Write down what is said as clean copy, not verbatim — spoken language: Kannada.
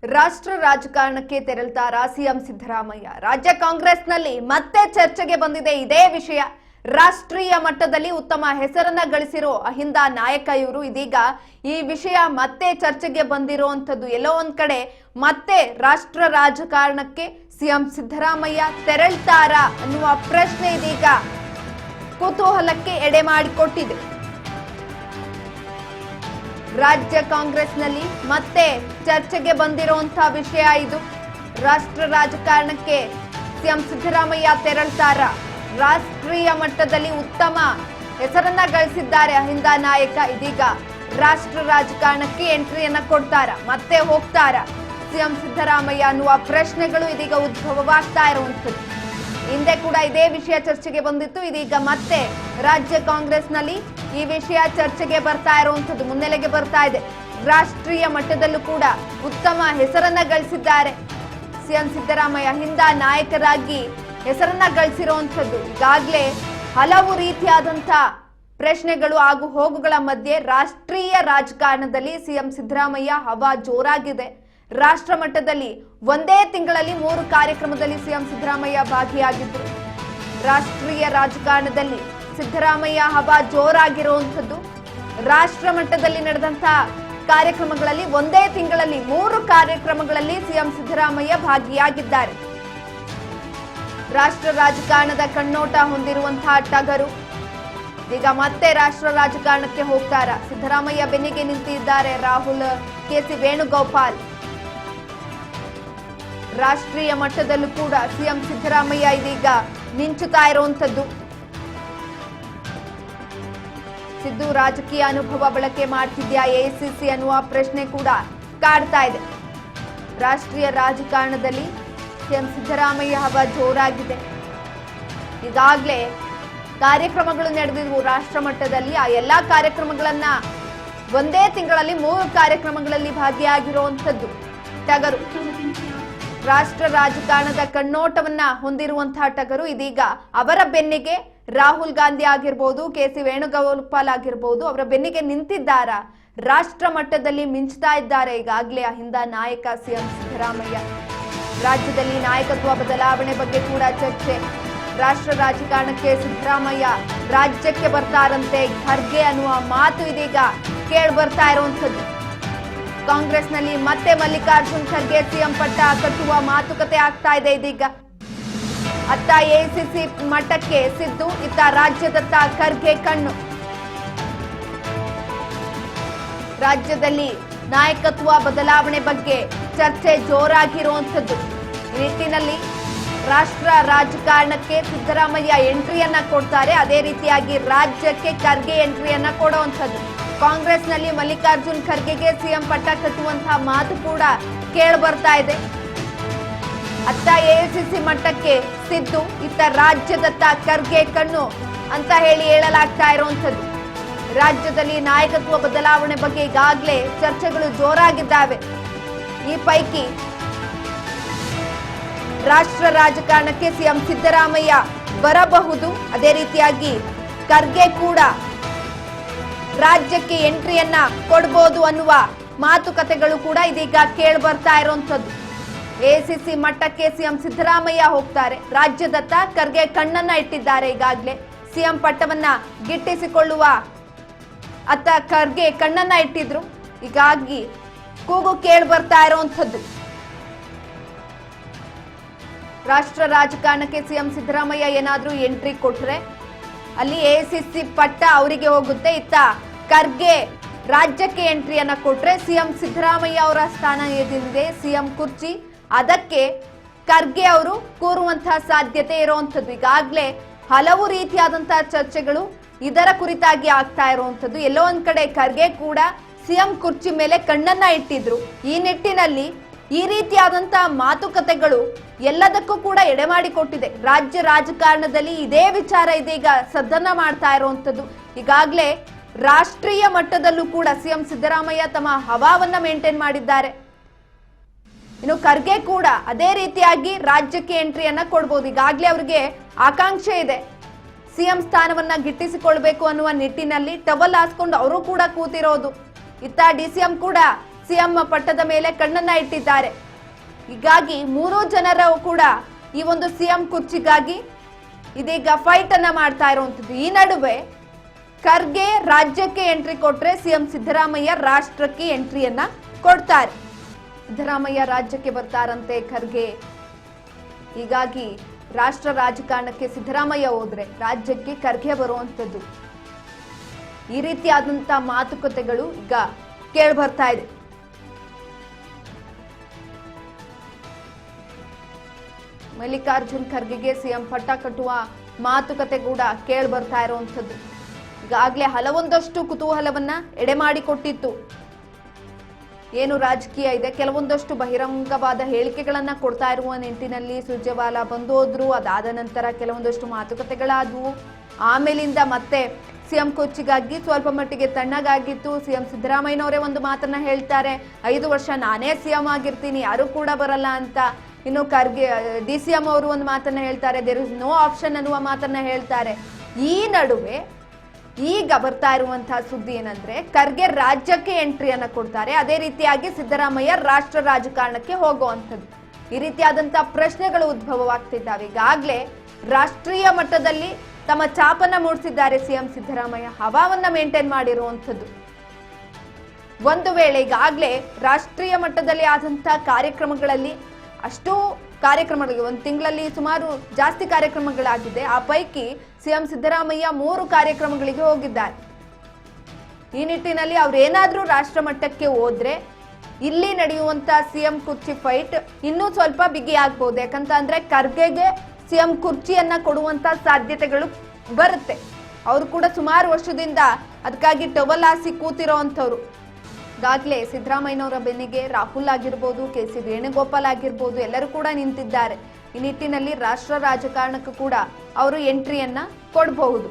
ರಾಷ್ಟ್ರ ರಾಜಕಾರಣಕ್ಕೆ ತೆರಳುತ್ತಾರಾ ಸಿಎಂ ಸಿದ್ದರಾಮಯ್ಯ? ರಾಜ್ಯ ಕಾಂಗ್ರೆಸ್ನಲ್ಲಿ ಮತ್ತೆ ಚರ್ಚೆಗೆ ಬಂದಿದೆ ಇದೇ ವಿಷಯ. ರಾಷ್ಟ್ರೀಯ ಮಟ್ಟದಲ್ಲಿ ಉತ್ತಮ ಹೆಸರನ್ನ ಗಳಿಸಿರೋ ಅಹಿಂದ ನಾಯಕ ಇವರು. ಇದೀಗ ಈ ವಿಷಯ ಮತ್ತೆ ಚರ್ಚೆಗೆ ಬಂದಿರುವಂತದ್ದು. ಎಲ್ಲೋ ಒಂದ್ ಕಡೆ ಮತ್ತೆ ರಾಷ್ಟ್ರ ರಾಜಕಾರಣಕ್ಕೆ ಸಿಎಂ ಸಿದ್ದರಾಮಯ್ಯ ತೆರಳುತ್ತಾರಾ ಅನ್ನುವ ಪ್ರಶ್ನೆ ಇದೀಗ ಕುತೂಹಲಕ್ಕೆ ಎಡೆ ಮಾಡಿಕೊಟ್ಟಿದೆ. ರಾಜ್ಯ ಕಾಂಗ್ರೆಸ್ನಲ್ಲಿ ಮತ್ತೆ ಚರ್ಚೆಗೆ ಬಂದಿರುವಂತಹ ವಿಷಯ ಇದು. ರಾಷ್ಟ್ರ ರಾಜಕಾರಣಕ್ಕೆ ಸಿಎಂ ಸಿದ್ದರಾಮಯ್ಯ ತೆರಳುತ್ತಾರ? ರಾಷ್ಟ್ರೀಯ ಮಟ್ಟದಲ್ಲಿ ಉತ್ತಮ ಹೆಸರನ್ನ ಗಳಿಸಿದ್ದಾರೆ ಅಹಿಂದ ನಾಯಕ. ಇದೀಗ ರಾಷ್ಟ್ರ ರಾಜಕಾರಣಕ್ಕೆ ಎಂಟ್ರಿಯನ್ನ ಕೊಡ್ತಾರ, ಮತ್ತೆ ಹೋಗ್ತಾರ ಸಿಎಂ ಸಿದ್ದರಾಮಯ್ಯ ಅನ್ನುವ ಪ್ರಶ್ನೆಗಳು ಇದೀಗ ಉದ್ಭವವಾಗ್ತಾ ಇರುವಂತದ್ದು. ಹಿಂದೆ ಕೂಡ ಇದೇ ವಿಷಯ ಚರ್ಚೆಗೆ ಬಂದಿತ್ತು. ಇದೀಗ ಮತ್ತೆ ರಾಜ್ಯ ಕಾಂಗ್ರೆಸ್ನಲ್ಲಿ ಈ ವಿಷಯ ಚರ್ಚೆಗೆ ಬರ್ತಾ ಇರುವಂತದ್ದು, ಮುನ್ನೆಲೆಗೆ ಬರ್ತಾ ಇದೆ. ರಾಷ್ಟ್ರೀಯ ಮಟ್ಟದಲ್ಲೂ ಕೂಡ ಉತ್ತಮ ಹೆಸರನ್ನ ಗಳಿಸಿದ್ದಾರೆ ಸಿಎಂ ಸಿದ್ದರಾಮಯ್ಯ. ಅಹಿಂದ ನಾಯಕರಾಗಿ ಹೆಸರನ್ನ ಗಳಿಸಿರುವಂತದ್ದು. ಈಗಾಗಲೇ ಹಲವು ರೀತಿಯಾದಂತಹ ಪ್ರಶ್ನೆಗಳು ಹಾಗೂ ಹೋಗುಗಳ ಮಧ್ಯೆ ರಾಷ್ಟ್ರೀಯ ರಾಜಕಾರಣದಲ್ಲಿ ಸಿಎಂ ಸಿದ್ದರಾಮಯ್ಯ ಹವಾ ಜೋರಾಗಿದೆ. ರಾಷ್ಟ್ರ ಮಟ್ಟದಲ್ಲಿ ಒಂದೇ ತಿಂಗಳಲ್ಲಿ 3 ಕಾರ್ಯಕ್ರಮದಲ್ಲಿ ಸಿಎಂ ಸಿದ್ದರಾಮಯ್ಯ ಭಾಗಿಯಾಗಿದ್ದರು. ರಾಷ್ಟ್ರೀಯ ರಾಜಕಾರಣದಲ್ಲಿ ಸಿದ್ದರಾಮಯ್ಯ ಹವಾ ಜೋರಾಗಿರುವಂತದ್ದು. ರಾಷ್ಟ್ರ ಮಟ್ಟದಲ್ಲಿ ನಡೆದಂತಹ ಕಾರ್ಯಕ್ರಮಗಳಲ್ಲಿ ಒಂದೇ ತಿಂಗಳಲ್ಲಿ 3 ಕಾರ್ಯಕ್ರಮಗಳಲ್ಲಿ ಸಿಎಂ ಸಿದ್ದರಾಮಯ್ಯ ಭಾಗಿಯಾಗಿದ್ದಾರೆ. ರಾಷ್ಟ್ರ ರಾಜಕಾರಣದ ಕಣ್ಣೋಟ ಹೊಂದಿರುವಂತಹ ಟಗರು ಈಗ ಮತ್ತೆ ರಾಷ್ಟ್ರ ರಾಜಕಾರಣಕ್ಕೆ ಹೋಗ್ತಾರ? ಸಿದ್ದರಾಮಯ್ಯ ಬೆನ್ನಿಗೆ ನಿಂತಿದ್ದಾರೆ ರಾಹುಲ್, ಕೆಸಿ ವೇಣುಗೋಪಾಲ್. ರಾಷ್ಟ್ರೀಯ ಮಟ್ಟದಲ್ಲೂ ಕೂಡ ಸಿಎಂ ಸಿದ್ದರಾಮಯ್ಯ ಇದೀಗ ಮಿಂಚುತ್ತಾ ಇರುವಂತದ್ದು. ಸಿದ್ದು ರಾಜಕೀಯ ಅನುಭವ ಬಳಕೆ ಮಾಡ್ತಿದ್ಯಾ ಎಐಸಿಸಿ ಅನ್ನುವ ಪ್ರಶ್ನೆ ಕೂಡ ಕಾಡ್ತಾ ಇದೆ. ರಾಷ್ಟ್ರೀಯ ರಾಜಕಾರಣದಲ್ಲಿ ಸಿಎಂ ಸಿದ್ದರಾಮಯ್ಯ ಹವಾ ಜೋರಾಗಿದೆ. ಈಗಾಗಲೇ ಕಾರ್ಯಕ್ರಮಗಳು ನಡೆದಿದ್ವು ರಾಷ್ಟ್ರ ಮಟ್ಟದಲ್ಲಿ. ಆ ಎಲ್ಲಾ ಕಾರ್ಯಕ್ರಮಗಳನ್ನ ಒಂದೇ ತಿಂಗಳಲ್ಲಿ 3 ಕಾರ್ಯಕ್ರಮಗಳಲ್ಲಿ ಭಾಗಿಯಾಗಿರುವಂತದ್ದು ಟಗರು. ರಾಷ್ಟ್ರ ರಾಜಕಾರಣದ ಕಣ್ಣೋಟವನ್ನ ಹೊಂದಿರುವಂತಹ ಟಗರು ಇದೀಗ ಅವರ ಬೆನ್ನಿಗೆ ರಾಹುಲ್ ಗಾಂಧಿ ಆಗಿರ್ಬೋದು, ಕೆಸಿ ವೇಣುಗೋಪಾಲ್ ಆಗಿರ್ಬೋದು, ಅವರ ಬೆನ್ನಿಗೆ ನಿಂತಿದ್ದಾರ. ರಾಷ್ಟ್ರ ಮಟ್ಟದಲ್ಲಿ ಮಿಂಚ್ತಾ ಇದ್ದಾರೆ ಈಗಾಗಲೇ ಅಹಿಂದ ನಾಯಕ ಸಿಎಂ ಸಿದ್ದರಾಮಯ್ಯ. ರಾಜ್ಯದಲ್ಲಿ ನಾಯಕತ್ವ ಬದಲಾವಣೆ ಬಗ್ಗೆ ಕೂಡ ಚರ್ಚೆ. ರಾಷ್ಟ್ರ ರಾಜಕಾರಣಕ್ಕೆ ಸಿದ್ದರಾಮಯ್ಯ ರಾಜ್ಯಕ್ಕೆ ಬರ್ತಾರಂತೆ, ಖರ್ಗೆ ಅನ್ನುವ ಮಾತು ಇದೀಗ ಕೇಳಿ ಬರ್ತಾ ಇರುವಂತದ್ದು. ಕಾಂಗ್ರೆಸ್ನಲ್ಲಿ ಮತ್ತೆ ಮಲ್ಲಿಕಾರ್ಜುನ್ ಖರ್ಗೆ ಸಿಎಂ ಪಟ್ಟ ಕಟ್ಟುವ ಮಾತುಕತೆ ಆಗ್ತಾ ಇದೆ ಇದೀಗ. ಅತ್ತ ಎಐಸಿಸಿ ಮಟ್ಟಕ್ಕೆ ಸಿದ್ದು, ಇತ್ತ ರಾಜ್ಯದತ್ತ ಖರ್ಗೆ ಕಣ್ಣು. ರಾಜ್ಯದಲ್ಲಿ ನಾಯಕತ್ವ ಬದಲಾವಣೆ ಬಗ್ಗೆ ಚರ್ಚೆ ಜೋರಾಗಿರುವಂತದ್ದು. ಈ ನಿಟ್ಟಿನಲ್ಲಿ ರಾಷ್ಟ್ರ ರಾಜಕಾರಣಕ್ಕೆ ಸಿದ್ದರಾಮಯ್ಯ ಎಂಟ್ರಿಯನ್ನ ಕೊಡ್ತಾರೆ, ಅದೇ ರೀತಿಯಾಗಿ ರಾಜ್ಯಕ್ಕೆ ಖರ್ಗೆ ಎಂಟ್ರಿಯನ್ನ ಕೊಡುವಂಥದ್ದು. ಕಾಂಗ್ರೆಸ್ನಲ್ಲಿ ಮಲ್ಲಿಕಾರ್ಜುನ್ ಖರ್ಗೆಗೆ ಸಿಎಂ ಪಟ್ಟ ಕಟ್ಟುವಂತಹ ಮಾತು ಕೂಡ ಕೇಳಿ ಬರ್ತಾ ಇದೆ. ಅತ್ತ ಎಐಸಿಸಿ ಮಟ್ಟಕ್ಕೆ ಸಿದ್ದು, ಇತ್ತ ರಾಜ್ಯದತ್ತ ಖರ್ಗೆ ಕಣ್ಣು ಅಂತ ಹೇಳಲಾಗ್ತಾ ಇರುವಂತದ್ದು. ರಾಜ್ಯದಲ್ಲಿ ನಾಯಕತ್ವ ಬದಲಾವಣೆ ಬಗ್ಗೆ ಈಗಾಗಲೇ ಚರ್ಚೆಗಳು ಜೋರಾಗಿದ್ದಾವೆ. ಈ ಪೈಕಿ ರಾಷ್ಟ್ರ ರಾಜಕಾರಣಕ್ಕೆ ಸಿಎಂ ಸಿದ್ದರಾಮಯ್ಯ ಬರಬಹುದು, ಅದೇ ರೀತಿಯಾಗಿ ಖರ್ಗೆ ಕೂಡ ರಾಜ್ಯಕ್ಕೆ ಎಂಟ್ರಿಯನ್ನ ಕೊಡಬಹುದು ಅನ್ನುವ ಮಾತುಕತೆಗಳು ಕೂಡ ಇದೀಗ ಕೇಳಿ ಬರ್ತಾ ಇರುವಂತದ್ದು. ಎಐಸಿಸಿ ಮಟ್ಟಕ್ಕೆ ಸಿಎಂ ಸಿದ್ದರಾಮಯ್ಯ ಹೋಗ್ತಾರೆ, ರಾಜ್ಯದತ್ತ ಖರ್ಗೆ ಕಣ್ಣನ್ನ ಇಟ್ಟಿದ್ದಾರೆ. ಈಗಾಗಲೇ ಸಿಎಂ ಪಟ್ಟವನ್ನ ಗಿಟ್ಟಿಸಿಕೊಳ್ಳುವ ಅತ್ತ ಖರ್ಗೆ ಕಣ್ಣನ್ನ ಇಟ್ಟಿದ್ರು. ಹೀಗಾಗಿ ಕೂಗು ಕೇಳಿ ಬರ್ತಾ ಇರುವಂತದ್ದು. ರಾಷ್ಟ್ರ ರಾಜಕಾರಣಕ್ಕೆ ಸಿಎಂ ಸಿದ್ದರಾಮಯ್ಯ ಏನಾದ್ರೂ ಎಂಟ್ರಿ ಕೊಟ್ರೆ ಅಲ್ಲಿ ಎಐಸಿಸಿ ಪಟ್ಟ ಅವರಿಗೆ ಹೋಗುತ್ತೆ. ಇತ್ತ ಖರ್ಗೆ ರಾಜ್ಯಕ್ಕೆ ಎಂಟ್ರಿಯನ್ನ ಕೊಟ್ರೆ ಸಿಎಂ ಸಿದ್ದರಾಮಯ್ಯ ಅವರ ಸ್ಥಾನ ಏನಿದೆ ಸಿಎಂ ಕುರ್ಚಿ, ಅದಕ್ಕೆ ಖರ್ಗೆ ಅವರು ಕೂರುವಂತಹ ಸಾಧ್ಯತೆ ಇರುವಂತದ್ದು. ಈಗಾಗಲೇ ಹಲವು ರೀತಿಯಾದಂತಹ ಚರ್ಚೆಗಳು ಇದರ ಕುರಿತಾಗಿ ಆಗ್ತಾ ಇರುವಂತದ್ದು. ಎಲ್ಲೋ ಒಂದ್ ಕಡೆ ಖರ್ಗೆ ಕೂಡ ಸಿಎಂ ಕುರ್ಚಿ ಮೇಲೆ ಕಣ್ಣನ್ನ ಇಟ್ಟಿದ್ರು. ಈ ನಿಟ್ಟಿನಲ್ಲಿ ಈ ರೀತಿಯಾದಂತಹ ಮಾತುಕತೆಗಳು ಎಲ್ಲದಕ್ಕೂ ಕೂಡ ಎಡೆಮಾಡಿಕೊಟ್ಟಿದೆ. ರಾಜ್ಯ ರಾಜಕಾರಣದಲ್ಲಿ ಇದೇ ವಿಚಾರ ಇದೀಗ ಸದ್ದನ್ನ ಮಾಡ್ತಾ ಇರುವಂತದ್ದು. ಈಗಾಗಲೇ ರಾಷ್ಟ್ರೀಯ ಮಟ್ಟದಲ್ಲೂ ಕೂಡ ಸಿಎಂ ಸಿದ್ದರಾಮಯ್ಯ ತಮ್ಮ ಹವಾವನ್ನ ಮೇಂಟೈನ್ ಮಾಡಿದ್ದಾರೆ. ಇನ್ನು ಖರ್ಗೆ ಕೂಡ ಅದೇ ರೀತಿಯಾಗಿ ರಾಜ್ಯಕ್ಕೆ ಎಂಟ್ರಿಯನ್ನ ಕೊಡಬಹುದು. ಈಗಾಗಲೇ ಅವರಿಗೆ ಆಕಾಂಕ್ಷೆ ಇದೆ, ಸಿಎಂ ಸ್ಥಾನವನ್ನ ಗಿಟ್ಟಿಸಿಕೊಳ್ಬೇಕು ಅನ್ನುವ ನಿಟ್ಟಿನಲ್ಲಿ ಟವಲ್ ಹಾಸ್ಕೊಂಡು ಅವರು ಕೂಡ ಕೂತಿರೋದು. ಇತ್ತ ಡಿಸಿಎಂ ಕೂಡ ಸಿಎಂ ಪಟ್ಟದ ಮೇಲೆ ಕಣ್ಣನ್ನ ಇಟ್ಟಿದ್ದಾರೆ. ಹೀಗಾಗಿ ಮೂರೂ ಜನರು ಕೂಡ ಈ ಒಂದು ಸಿಎಂ ಕುರ್ಚಿಗಾಗಿ ಇದೀಗ ಫೈಟ್ ಅನ್ನ ಮಾಡ್ತಾ ಇರುವಂತದ್ದು. ಈ ನಡುವೆ ಖರ್ಗೆ ರಾಜ್ಯಕ್ಕೆ ಎಂಟ್ರಿ ಕೊಟ್ರೆ ಸಿಎಂ ಸಿದ್ದರಾಮಯ್ಯ ರಾಷ್ಟ್ರಕ್ಕೆ ಎಂಟ್ರಿಯನ್ನ ಕೊಡ್ತಾರೆ. ಸಿದ್ದರಾಮಯ್ಯ ರಾಜ್ಯಕ್ಕೆ ಬರ್ತಾರಂತೆ ಖರ್ಗೆ. ಹೀಗಾಗಿ ರಾಷ್ಟ್ರ ರಾಜಕಾರಣಕ್ಕೆ ಸಿದ್ದರಾಮಯ್ಯ ಹೋದ್ರೆ ರಾಜ್ಯಕ್ಕೆ ಖರ್ಗೆ ಬರುವಂತದ್ದು. ಈ ರೀತಿಯಾದಂತ ಮಾತುಕತೆಗಳು ಈಗ ಕೇಳಿ ಬರ್ತಾ ಇದೆ. ಮಲ್ಲಿಕಾರ್ಜುನ್ ಖರ್ಗೆಗೆ ಸಿಎಂ ಪಟ್ಟ ಕಟ್ಟುವ ಮಾತುಕತೆ ಕೂಡ ಕೇಳಿ ಬರ್ತಾ ಇರುವಂತದ್ದು. ಈಗಾಗಲೇ ಹಲವೊಂದಷ್ಟು ಕುತೂಹಲವನ್ನ ಎಡೆ ಮಾಡಿಕೊಟ್ಟಿತ್ತು. ಏನು ರಾಜಕೀಯ ಇದೆ, ಕೆಲವೊಂದಷ್ಟು ಬಹಿರಂಗವಾದ ಹೇಳಿಕೆಗಳನ್ನ ಕೊಡ್ತಾ ಇರುವ ನಿಟ್ಟಿನಲ್ಲಿ ಸುರ್ಜೇವಾಲಾ ಬಂದು ಹೋದ್ರು. ಅದಾದ ನಂತರ ಕೆಲವೊಂದಷ್ಟು ಮಾತುಕತೆಗಳಾದವು. ಆಮೇಲಿಂದ ಮತ್ತೆ ಸಿಎಂ ಕುರ್ಚಿಗಾಗಿ ಸ್ವಲ್ಪ ಮಟ್ಟಿಗೆ ತಣ್ಣಗಾಗಿತ್ತು. ಸಿಎಂ ಸಿದ್ದರಾಮಯ್ಯನವರೇ ಒಂದು ಮಾತನ್ನ ಹೇಳ್ತಾರೆ, 5 ವರ್ಷ ನಾನೇ ಸಿಎಂ ಆಗಿರ್ತೀನಿ, ಯಾರು ಕೂಡ ಬರಲ್ಲ ಅಂತ. ಇನ್ನು ಖರ್ಗೆ DCM ಅವರು ಒಂದು ಮಾತನ್ನ ಹೇಳ್ತಾರೆ, ದೇರ್ ಇಸ್ ನೋ ಆಪ್ಷನ್ ಅನ್ನುವ ಮಾತನ್ನ ಹೇಳ್ತಾರೆ. ಈ ನಡುವೆ ಈಗ ಬರ್ತಾ ಇರುವಂತಹ ಸುದ್ದಿ ಏನಂದ್ರೆ ಖರ್ಗೆ ರಾಜ್ಯಕ್ಕೆ ಎಂಟ್ರಿಯನ್ನ ಕೊಡ್ತಾರೆ, ಅದೇ ರೀತಿಯಾಗಿ ಸಿದ್ದರಾಮಯ್ಯ ರಾಷ್ಟ್ರ ರಾಜಕಾರಣಕ್ಕೆ ಹೋಗುವಂಥದ್ದು. ಈ ರೀತಿಯಾದಂತಹ ಪ್ರಶ್ನೆಗಳು ಉದ್ಭವವಾಗ್ತಿದ್ದಾವೆ. ಈಗಾಗಲೇ ರಾಷ್ಟ್ರೀಯ ಮಟ್ಟದಲ್ಲಿ ತಮ್ಮ ಛಾಪನ್ನ ಮೂಡಿಸಿದ್ದಾರೆ ಸಿಎಂ ಸಿದ್ದರಾಮಯ್ಯ, ಹವಾವನ್ನ ಮೇಂಟೈನ್ ಮಾಡಿರುವಂಥದ್ದು. ಒಂದು ವೇಳೆ ಈಗಾಗಲೇ ರಾಷ್ಟ್ರೀಯ ಮಟ್ಟದಲ್ಲಿ ಆದಂತಹ ಕಾರ್ಯಕ್ರಮಗಳಲ್ಲಿ ಅಷ್ಟು ಕಾರ್ಯಕ್ರಮಗಳಿಗೆ ಒಂದು ತಿಂಗಳಲ್ಲಿ ಸುಮಾರು ಜಾಸ್ತಿ ಕಾರ್ಯಕ್ರಮಗಳಾಗಿದೆ. ಆ ಪೈಕಿ ಸಿಎಂ ಸಿದ್ದರಾಮಯ್ಯ 3 ಕಾರ್ಯಕ್ರಮಗಳಿಗೆ ಹೋಗಿದ್ದಾರೆ. ಈ ನಿಟ್ಟಿನಲ್ಲಿ ಅವ್ರೇನಾದ್ರೂ ರಾಷ್ಟ್ರ ಮಟ್ಟಕ್ಕೆ ಹೋದ್ರೆ ಇಲ್ಲಿ ನಡೆಯುವಂತ ಸಿಎಂ ಕುರ್ಚಿ ಫೈಟ್ ಇನ್ನೂ ಸ್ವಲ್ಪ ಬಿಗಿ ಆಗ್ಬಹುದು. ಯಾಕಂತಂದ್ರೆ ಖರ್ಗೆಗೆ ಸಿಎಂ ಕುರ್ಚಿಯನ್ನ ಕೊಡುವಂತ ಸಾಧ್ಯತೆಗಳು ಬರುತ್ತೆ. ಅವರು ಕೂಡ ಸುಮಾರು ವರ್ಷದಿಂದ ಅದಕ್ಕಾಗಿ ಟವಲ್ ಹಾಸಿ ಕೂತಿರೋವಂಥವ್ರು. ಈಗಾಗಲೇ ಸಿದ್ದರಾಮಯ್ಯನವರ ಬೆನ್ನಿಗೆ ರಾಹುಲ್ ಆಗಿರ್ಬೋದು, KC ವೇಣುಗೋಪಾಲ್ ಆಗಿರ್ಬೋದು, ಎಲ್ಲರೂ ಕೂಡ ನಿಂತಿದ್ದಾರೆ. ಈ ನಿಟ್ಟಿನಲ್ಲಿ ರಾಷ್ಟ್ರ ರಾಜಕಾರಣಕ್ಕೂ ಕೂಡ ಅವರು ಎಂಟ್ರಿಯನ್ನ ಕೊಡಬಹುದು.